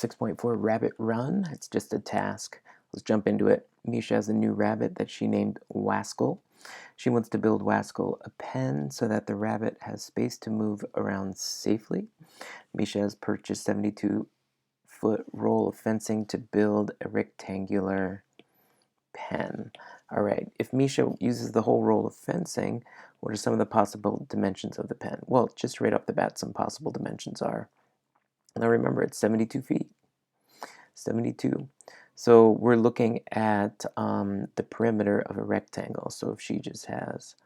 6.4 Rabbit Run. It's just a task. Let's jump into it. Misha has a new rabbit that she named Waskel. She wants to build Waskel a pen so that the rabbit has space to move around safely. Misha has purchased 72-foot roll of fencing to build a rectangular pen. All right, if Misha uses the whole roll of fencing, what are some of the possible dimensions of the pen? Well, just right off the bat, some possible dimensions are. Now remember, it's 72 feet. 72. So we're looking at the perimeter of a rectangle. So if she just has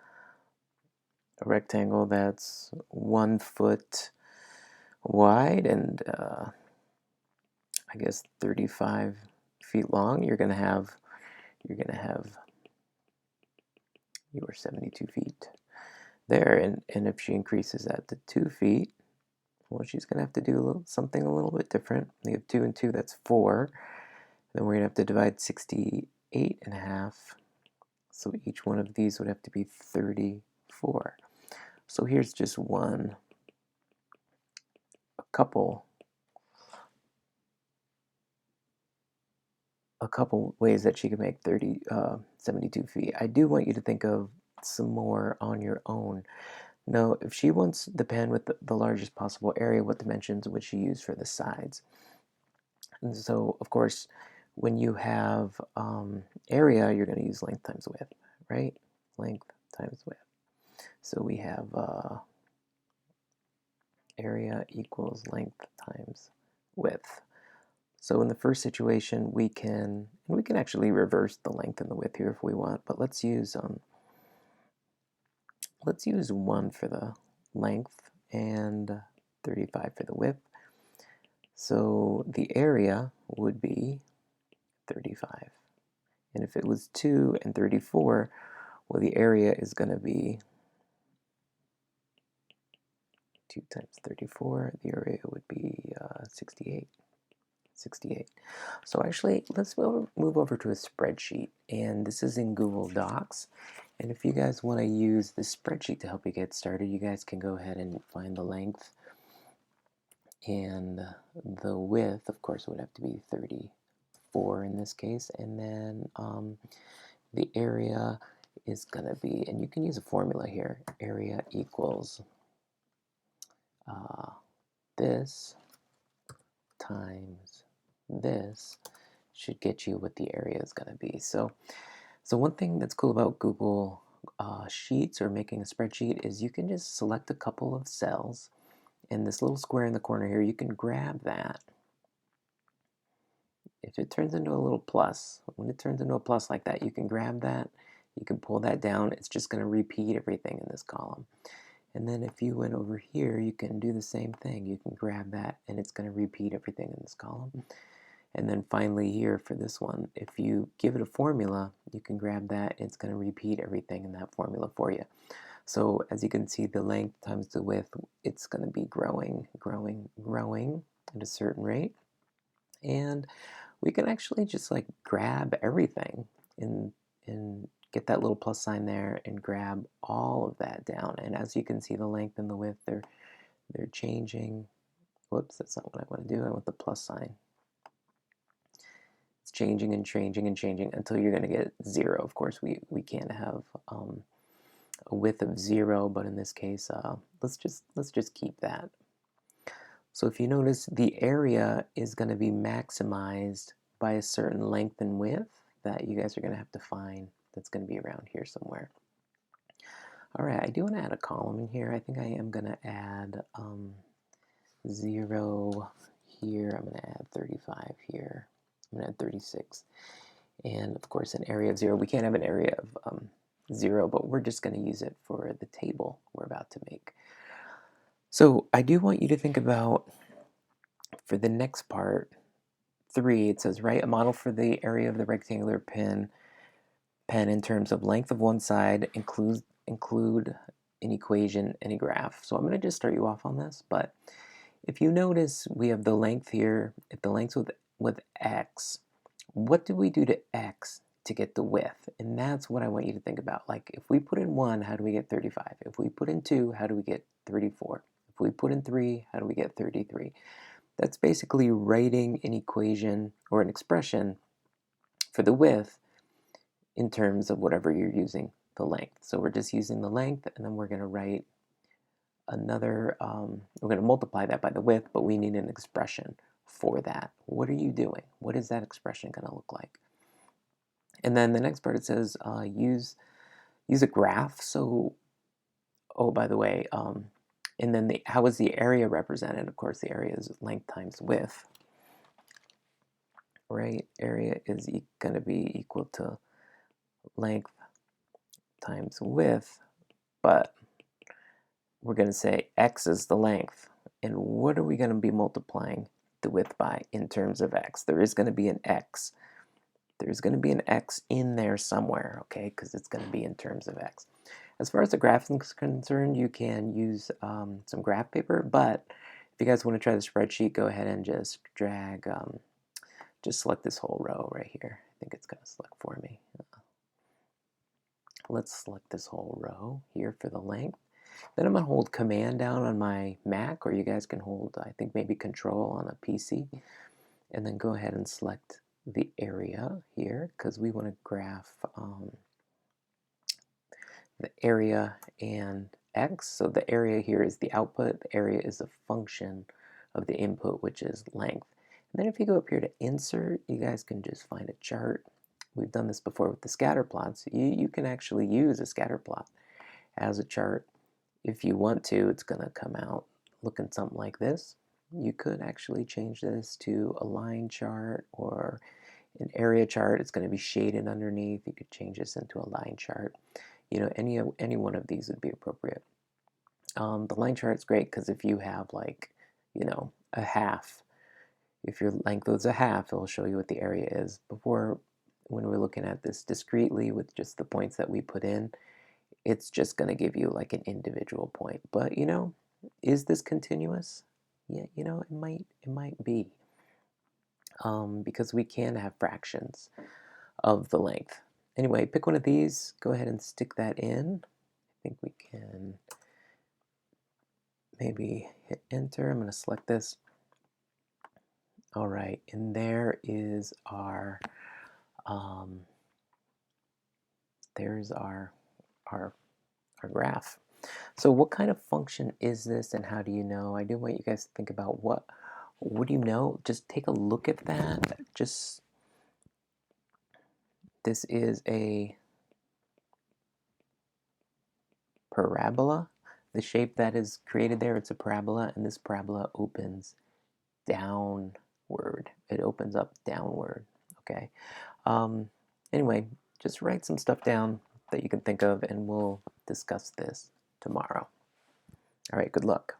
a rectangle that's 1 foot wide and I guess 35 feet long, you're gonna have your 72 feet there. And if she increases that to 2 feet, well, she's gonna have to do something a little bit different. We have 2 and 2, that's 4. Then we're gonna have to divide 68 in half. So each one of these would have to be 34. So here's just a couple ways that she could make 72 feet. I do want you to think of some more on your own. Now, if she wants the pen with the largest possible area, what dimensions would she use for the sides? And so, of course, when you have area, you're going to use length times width, right? Length times width. So we have area equals length times width. So in the first situation, we can actually reverse the length and the width here if we want, but let's use 1 for the length and 35 for the width. So the area would be 35. And if it was 2 and 34, well, the area is going to be 2 times 34. The area would be 68. 68. So actually, let's move over to a spreadsheet. And this is in Google Docs. And if you guys want to use this spreadsheet to help you get started, you guys can go ahead and find the length. And the width, of course, would have to be 34 in this case. And then the area is going to be, and you can use a formula here, area equals this times this should get you what the area is going to be. So one thing that's cool about Google Sheets or making a spreadsheet is you can just select a couple of cells, and this little square in the corner here, you can grab that. If it turns into a little plus, when it turns into a plus like that, you can grab that, you can pull that down. It's just going to repeat everything in this column. And then if you went over here, you can do the same thing. You can grab that, and it's going to repeat everything in this column. And then finally here for this one, if you give it a formula, you can grab that. It's going to repeat everything in that formula for you. So as you can see, the length times the width, it's going to be growing at a certain rate. And we can actually just like grab everything and get that little plus sign there and grab all of that down. And as you can see, the length and the width, they're changing. Whoops, that's not what I want to do. I want the plus sign. It's changing and changing and changing until you're going to get 0. Of course, we can't have a width of 0, but in this case, let's just keep that. So if you notice, the area is going to be maximized by a certain length and width that you guys are going to have to find. That's going to be around here somewhere. All right, I do want to add a column in here. I think I am going to add 0 here. I'm going to add 35 here. I'm going to add 36. And of course, an area of 0. We can't have an area of 0, but we're just going to use it for the table we're about to make. So I do want you to think about, for the next part, 3, it says, write a model for the area of the rectangular pen in terms of length of one side, include an equation and a graph. So I'm going to just start you off on this, but if you notice, we have the length here. If the length with x, what do we do to x to get the width? And that's what I want you to think about. Like, if we put in 1, how do we get 35? If we put in 2, how do we get 34? If we put in 3, how do we get 33? That's basically writing an equation or an expression for the width in terms of whatever you're using, the length. So we're just using the length, and then we're going to write another, we're going to multiply that by the width, but we need an expression for that. What are you doing? What is that expression going to look like? And then the next part, it says use a graph. So, oh, by the way, and then how is the area represented? Of course, the area is length times width, right? Area is going to be equal to length times width, but we're going to say x is the length. And what are we going to be multiplying the width by in terms of x? There is going to be an x. There's going to be an x in there somewhere, okay, because it's going to be in terms of x. As far as the graph is concerned, you can use some graph paper, but if you guys want to try the spreadsheet, go ahead and just drag, just select this whole row right here. I think it's going to select for me. Let's select this whole row here for the length. Then I'm going to hold Command down on my Mac, or you guys can hold, I think, maybe Control on a PC, and then go ahead and select the area here, because we want to graph the area and x. So the area here is the output. The area is a function of the input, which is length. And then if you go up here to Insert, you guys can just find a chart. We've done this before with the scatter plots. You can actually use a scatter plot as a chart. If you want to, it's going to come out looking something like this. You could actually change this to a line chart or an area chart. It's going to be shaded underneath. You could change this into a line chart. You know, any one of these would be appropriate. The line chart's great because if you have, like, you know, a half, if your length is a half, it'll show you what the area is. Before, when we're looking at this discretely with just the points that we put in, it's just going to give you like an individual point. But, you know, is this continuous? Yeah, you know, it might be, because we can have fractions of the length. Anyway, pick one of these, go ahead and stick that in. I think we can maybe hit enter. I'm going to select this. All right, and there is our, there's our graph. So what kind of function is this, and how do you know? I do want you guys to think about what do you know? Just take a look at that. Just, this is a parabola. The shape that is created there, it's a parabola, and this parabola opens downward. It opens up downward, okay? Anyway, just write some stuff down that you can think of, and we'll discuss this tomorrow. All right, good luck.